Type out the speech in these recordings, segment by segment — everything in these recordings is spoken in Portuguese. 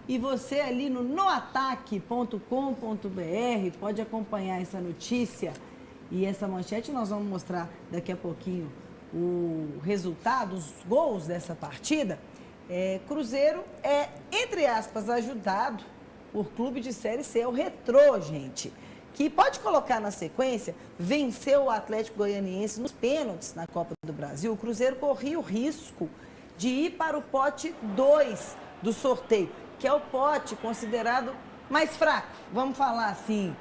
E você ali no noataque.com.br pode acompanhar essa notícia e essa manchete. Nós vamos mostrar daqui a pouquinho o resultado, os gols dessa partida. Cruzeiro é, entre aspas, ajudado por clube de Série C, o Retrô, gente, que pode colocar na sequência, venceu o Atlético Goianiense nos pênaltis na Copa do Brasil. O Cruzeiro corria o risco de ir para o pote 2 do sorteio, que é o pote considerado mais fraco, vamos falar assim.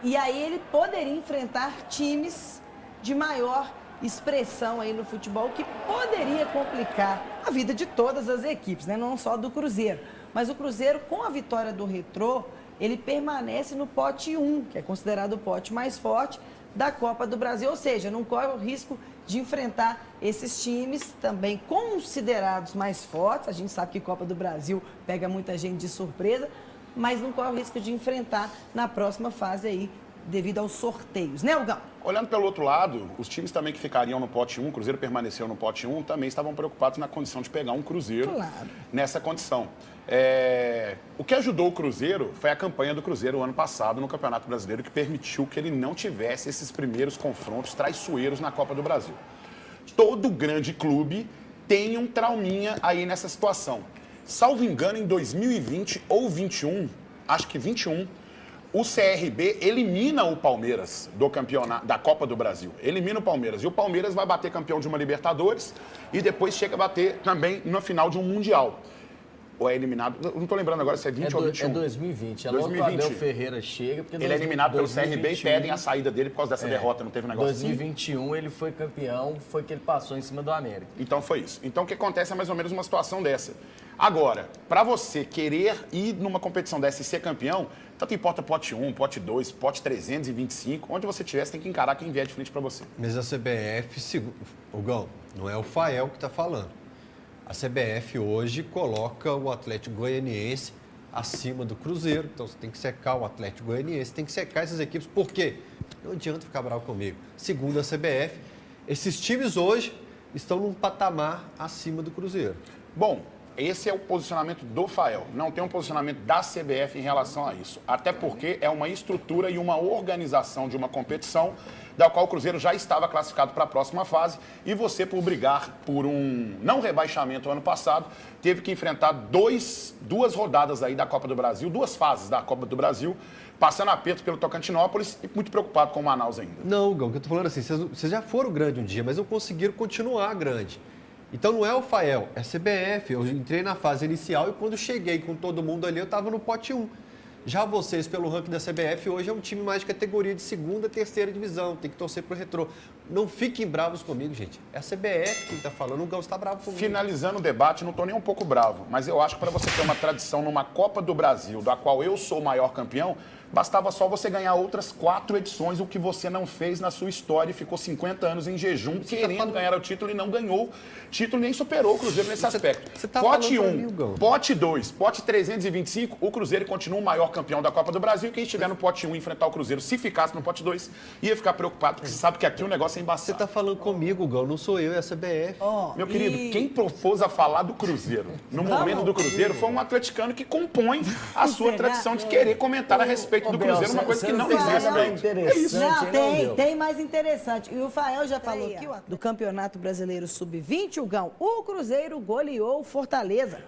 E aí ele poderia enfrentar times de maior expressão aí no futebol, que poderia complicar a vida de todas as equipes, né? Não só do Cruzeiro. Mas o Cruzeiro, com a vitória do Retrô, ele permanece no pote 1, que é considerado o pote mais forte da Copa do Brasil. Ou seja, não corre o risco de enfrentar esses times também considerados mais fortes. A gente sabe que Copa do Brasil pega muita gente de surpresa, mas não corre o risco de enfrentar na próxima fase aí, devido aos sorteios, né, Hugão? Olhando pelo outro lado, os times também que ficariam no pote 1, o Cruzeiro permaneceu no pote 1, também estavam preocupados na condição de pegar um Cruzeiro nessa condição. O que ajudou o Cruzeiro foi a campanha do Cruzeiro ano passado no Campeonato Brasileiro, que permitiu que ele não tivesse esses primeiros confrontos traiçoeiros na Copa do Brasil. Todo grande clube tem um trauminha aí nessa situação. Salvo engano, em 2020 ou 21, acho que 21, o CRB elimina o Palmeiras do campeonato da Copa do Brasil. Elimina o Palmeiras. E o Palmeiras vai bater campeão de uma Libertadores e depois chega a bater também na final de um Mundial. Ou é eliminado, não estou lembrando agora se é 20 ou 21. É 2020. É logo que o Abel Ferreira chega. Porque ele é eliminado pelo CRB e pedem a saída dele por causa dessa derrota, não teve negócio 2021 assim? Ele foi campeão, foi que ele passou em cima do América. Então foi isso. Então o que acontece é mais ou menos uma situação dessa. Agora, para você querer ir numa competição dessa e ser campeão, tanto importa pote 1, pote 2, pote 325, onde você estiver, você tem que encarar quem vier de frente para você. Mas a CBF, Hugão, não é o Fael que está falando. A CBF hoje coloca o Atlético Goianiense acima do Cruzeiro, então você tem que secar o Atlético Goianiense, tem que secar essas equipes. Por quê? Não adianta ficar bravo comigo. Segundo a CBF, esses times hoje estão num patamar acima do Cruzeiro. Bom, esse é o posicionamento do Fael. Não tem um posicionamento da CBF em relação a isso. Até porque é uma estrutura e uma organização de uma competição da qual o Cruzeiro já estava classificado para a próxima fase. E você, por brigar por um não rebaixamento ano passado, teve que enfrentar duas rodadas aí da Copa do Brasil, duas fases da Copa do Brasil, passando aperto pelo Tocantinópolis e muito preocupado com o Manaus ainda. Não, Gão, que eu tô falando assim, vocês já foram grande um dia, mas não conseguiram continuar grande. Então não é o Fael, é a CBF. Eu entrei na fase inicial e quando cheguei com todo mundo ali, eu estava no pote 1. Já vocês, pelo ranking da CBF, hoje é um time mais de categoria de segunda, terceira divisão. Tem que torcer pro Retrô. Não fiquem bravos comigo, gente. É a CBF quem está falando. O Gão está bravo comigo. Finalizando o debate, não estou nem um pouco bravo, mas eu acho que para você ter uma tradição numa Copa do Brasil, da qual eu sou o maior campeão, bastava só você ganhar outras 4 edições, o que você não fez na sua história e ficou 50 anos em jejum querendo ganhar o título e não ganhou título, nem superou o Cruzeiro nesse aspecto. Pote 1, pote 2, pote 325, o Cruzeiro continua o maior campeão da Copa do Brasil e quem estiver no pote 1 enfrentar o Cruzeiro, se ficasse no pote 2, ia ficar preocupado, porque você sabe que aqui o negócio é embaçado. Você está falando comigo, Gão, não sou eu, é a CBF. Meu querido, quem propôs a falar do Cruzeiro no momento do Cruzeiro foi um atleticano que compõe a sua tradição de querer comentar a respeito do Cruzeiro, uma coisa que não existe. É isso. Não, tem mais interessante. E o Fael já falou aqui, ó, do Campeonato Brasileiro Sub-20, o Gão, o Cruzeiro goleou o Fortaleza.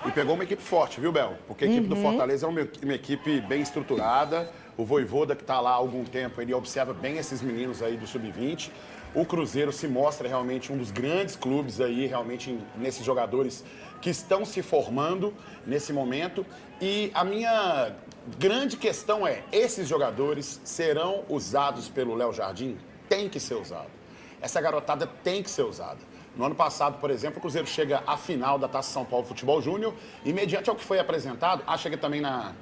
E pegou uma equipe forte, viu, Bel? Porque a equipe do Fortaleza é uma equipe bem estruturada. O Vojvoda, que está lá há algum tempo, ele observa bem esses meninos aí do Sub-20. O Cruzeiro se mostra realmente um dos grandes clubes aí, realmente, nesses jogadores que estão se formando nesse momento. E a minha grande questão é, esses jogadores serão usados pelo Léo Jardim? Tem que ser usado. Essa garotada tem que ser usada. No ano passado, por exemplo, o Cruzeiro chega à final da Taça São Paulo Futebol Júnior e, mediante ao que foi apresentado, chega também na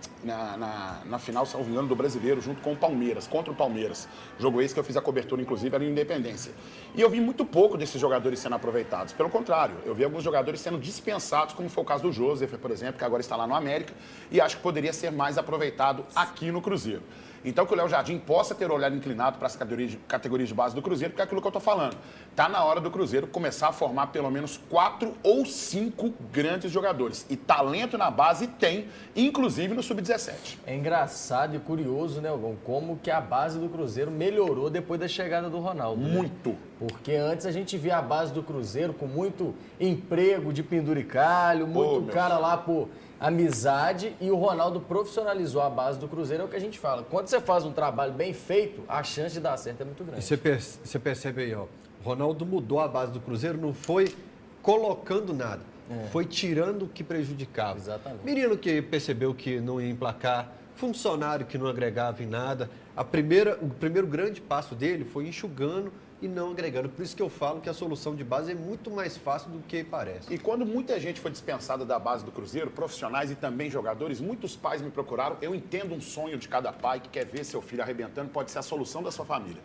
final, salvo engano, do Brasileiro, junto com o Palmeiras, contra o Palmeiras. Jogo esse que eu fiz a cobertura, inclusive, era em Independência. E eu vi muito pouco desses jogadores sendo aproveitados. Pelo contrário, eu vi alguns jogadores sendo dispensados, como foi o caso do Joseph, por exemplo, que agora está lá no América, e acho que poderia ser mais aproveitado aqui no Cruzeiro. Então que o Léo Jardim possa ter olhado inclinado para as categorias de base do Cruzeiro, porque é aquilo que eu estou falando. Está na hora do Cruzeiro começar a formar pelo menos 4 ou 5 grandes jogadores. E talento na base tem, inclusive no Sub-17. É engraçado e curioso, né, Algão, como que a base do Cruzeiro melhorou depois da chegada do Ronaldo. Né? Muito. Porque antes a gente via a base do Cruzeiro com muito emprego de penduricalho, muito cara lá por amizade, e o Ronaldo profissionalizou a base do Cruzeiro, é o que a gente fala. Quando você faz um trabalho bem feito, a chance de dar certo é muito grande. E você percebe aí, ó, o Ronaldo mudou a base do Cruzeiro, não foi colocando nada, foi tirando o que prejudicava. Exatamente. Menino que percebeu que não ia emplacar, funcionário que não agregava em nada. O primeiro grande passo dele foi enxugando e não agregando. Por isso que eu falo que a solução de base é muito mais fácil do que parece. E quando muita gente foi dispensada da base do Cruzeiro, profissionais e também jogadores, muitos pais me procuraram. Eu entendo um sonho de cada pai que quer ver seu filho arrebentando, pode ser a solução da sua família.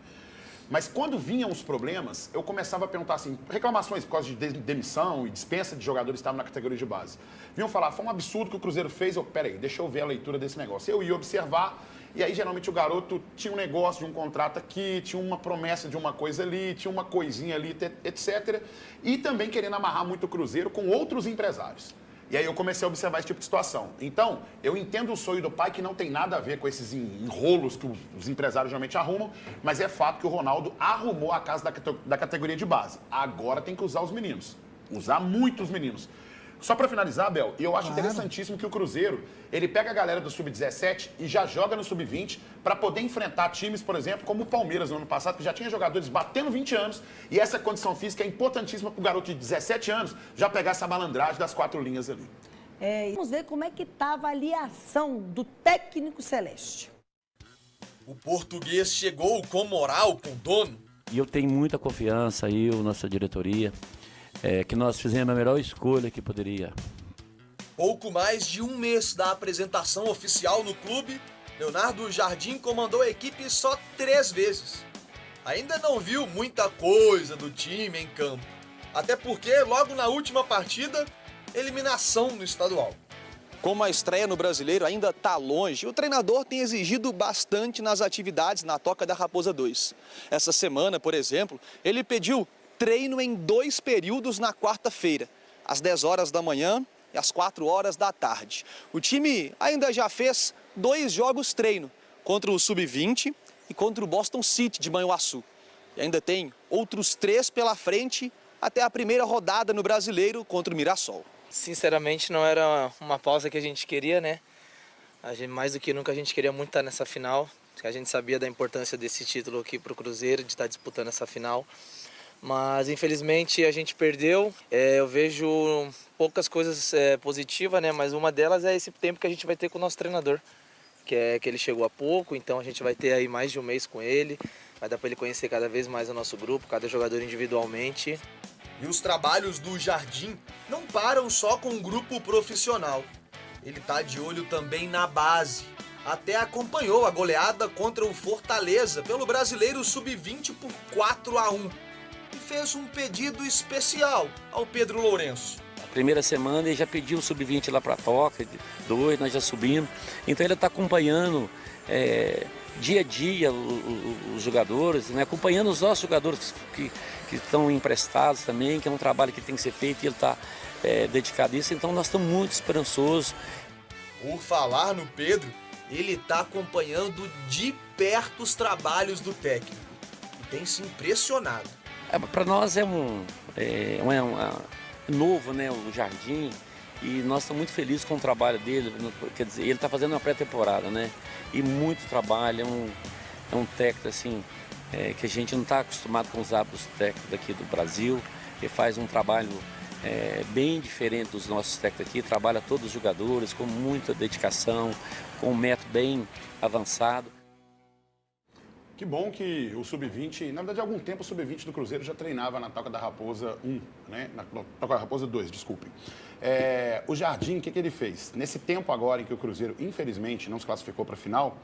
Mas quando vinham os problemas, eu começava a perguntar assim, reclamações por causa de demissão e dispensa de jogadores que estavam na categoria de base. Vinham falar, foi um absurdo que o Cruzeiro fez. Peraí, deixa eu ver a leitura desse negócio. Eu ia observar, e aí geralmente o garoto tinha um negócio de um contrato aqui, tinha uma promessa de uma coisa ali, tinha uma coisinha ali, etc. E também querendo amarrar muito o Cruzeiro com outros empresários. E aí eu comecei a observar esse tipo de situação. Então, eu entendo o sonho do pai que não tem nada a ver com esses enrolos que os empresários geralmente arrumam, mas é fato que o Ronaldo arrumou a casa da categoria de base. Agora tem que usar os meninos. Usar muito os meninos. Só para finalizar, Bel, eu acho interessantíssimo que o Cruzeiro, ele pega a galera do Sub-17 e já joga no Sub-20 para poder enfrentar times, por exemplo, como o Palmeiras no ano passado, que já tinha jogadores batendo 20 anos, e essa condição física é importantíssima para o garoto de 17 anos já pegar essa malandragem das 4 linhas ali. Vamos ver como é que está a avaliação do técnico celeste. O português chegou com moral com o dono. E eu tenho muita confiança aí, nossa diretoria, que nós fizemos a melhor escolha que poderia. Pouco mais de um mês da apresentação oficial no clube, Leonardo Jardim comandou a equipe só 3 vezes. Ainda não viu muita coisa do time em campo. Até porque, logo na última partida, eliminação no estadual. Como a estreia no Brasileiro ainda está longe, o treinador tem exigido bastante nas atividades na Toca da Raposa 2. Essa semana, por exemplo, ele pediu treino em 2 períodos na quarta-feira, às 10 horas da manhã e às 4 horas da tarde. O time ainda já fez 2 jogos treino, contra o Sub-20 e contra o Boston City de Manhuaçu. E ainda tem outros 3 pela frente até a primeira rodada no Brasileiro contra o Mirassol. Sinceramente, não era uma pausa que a gente queria, né? Mais do que nunca a gente queria muito estar nessa final, porque a gente sabia da importância desse título aqui para o Cruzeiro, de estar disputando essa final. Mas infelizmente a gente perdeu. Eu vejo poucas coisas positivas, né? Mas uma delas é esse tempo que a gente vai ter com o nosso treinador, que ele chegou há pouco, então a gente vai ter aí mais de um mês com ele. Vai dar para ele conhecer cada vez mais o nosso grupo, cada jogador individualmente. E os trabalhos do Jardim não param só com o grupo profissional. Ele está de olho também na base. Até acompanhou a goleada contra o Fortaleza pelo Brasileiro Sub-20 por 4-1. E fez um pedido especial ao Pedro Lourenço. A primeira semana ele já pediu o Sub-20 lá para a Toca, 2, nós já subimos. Então ele está acompanhando dia a dia os jogadores, né? Acompanhando os nossos jogadores que estão emprestados também, que é um trabalho que tem que ser feito e ele está dedicado a isso. Então nós estamos muito esperançosos. Por falar no Pedro, ele está acompanhando de perto os trabalhos do técnico e tem se impressionado. Para nós é novo, né, o Jardim, e nós estamos muito felizes com o trabalho dele. Quer dizer, ele está fazendo uma pré-temporada, né? E muito trabalho, é um técnico assim, que a gente não está acostumado com os hábitos técnicos daqui do Brasil. Ele faz um trabalho bem diferente dos nossos técnicos aqui, trabalha todos os jogadores com muita dedicação, com um método bem avançado. Que bom que o Sub-20, na verdade há algum tempo o Sub-20 do Cruzeiro já treinava na Toca da Raposa 1, né? Na Toca da Raposa 2, desculpem. O Jardim, o que ele fez? Nesse tempo agora em que o Cruzeiro, infelizmente, não se classificou para a final,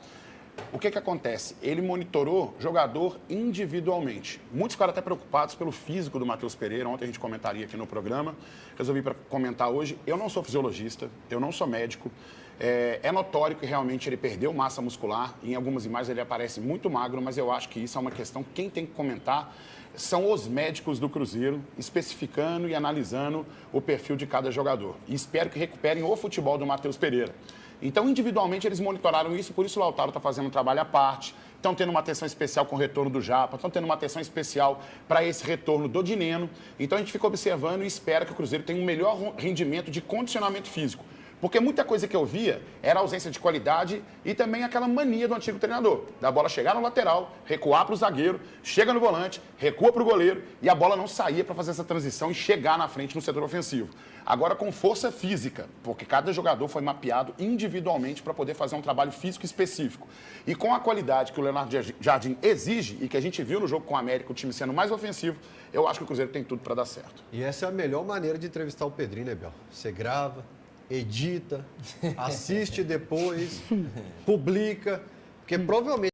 O que acontece? Ele monitorou jogador individualmente. Muitos ficaram até preocupados pelo físico do Matheus Pereira. Ontem a gente comentaria aqui no programa. Resolvi para comentar hoje. Eu não sou fisiologista, eu não sou médico. É notório que realmente ele perdeu massa muscular. Em algumas imagens ele aparece muito magro, mas eu acho que isso é uma questão. Quem tem que comentar são os médicos do Cruzeiro, especificando e analisando o perfil de cada jogador. E espero que recuperem o futebol do Matheus Pereira. Então, individualmente, eles monitoraram isso, por isso o Lautaro está fazendo um trabalho à parte, estão tendo uma atenção especial com o retorno do Japa, estão tendo uma atenção especial para esse retorno do Dineno. Então, a gente fica observando e espera que o Cruzeiro tenha um melhor rendimento de condicionamento físico. Porque muita coisa que eu via era a ausência de qualidade e também aquela mania do antigo treinador. Da bola chegar no lateral, recuar para o zagueiro, chega no volante, recua para o goleiro e a bola não saía para fazer essa transição e chegar na frente no setor ofensivo. Agora com força física, porque cada jogador foi mapeado individualmente para poder fazer um trabalho físico específico. E com a qualidade que o Leonardo Jardim exige e que a gente viu no jogo com o América, o time sendo mais ofensivo, eu acho que o Cruzeiro tem tudo para dar certo. E essa é a melhor maneira de entrevistar o Pedrinho, né, Bel? Você grava, edita, assiste depois, publica, porque provavelmente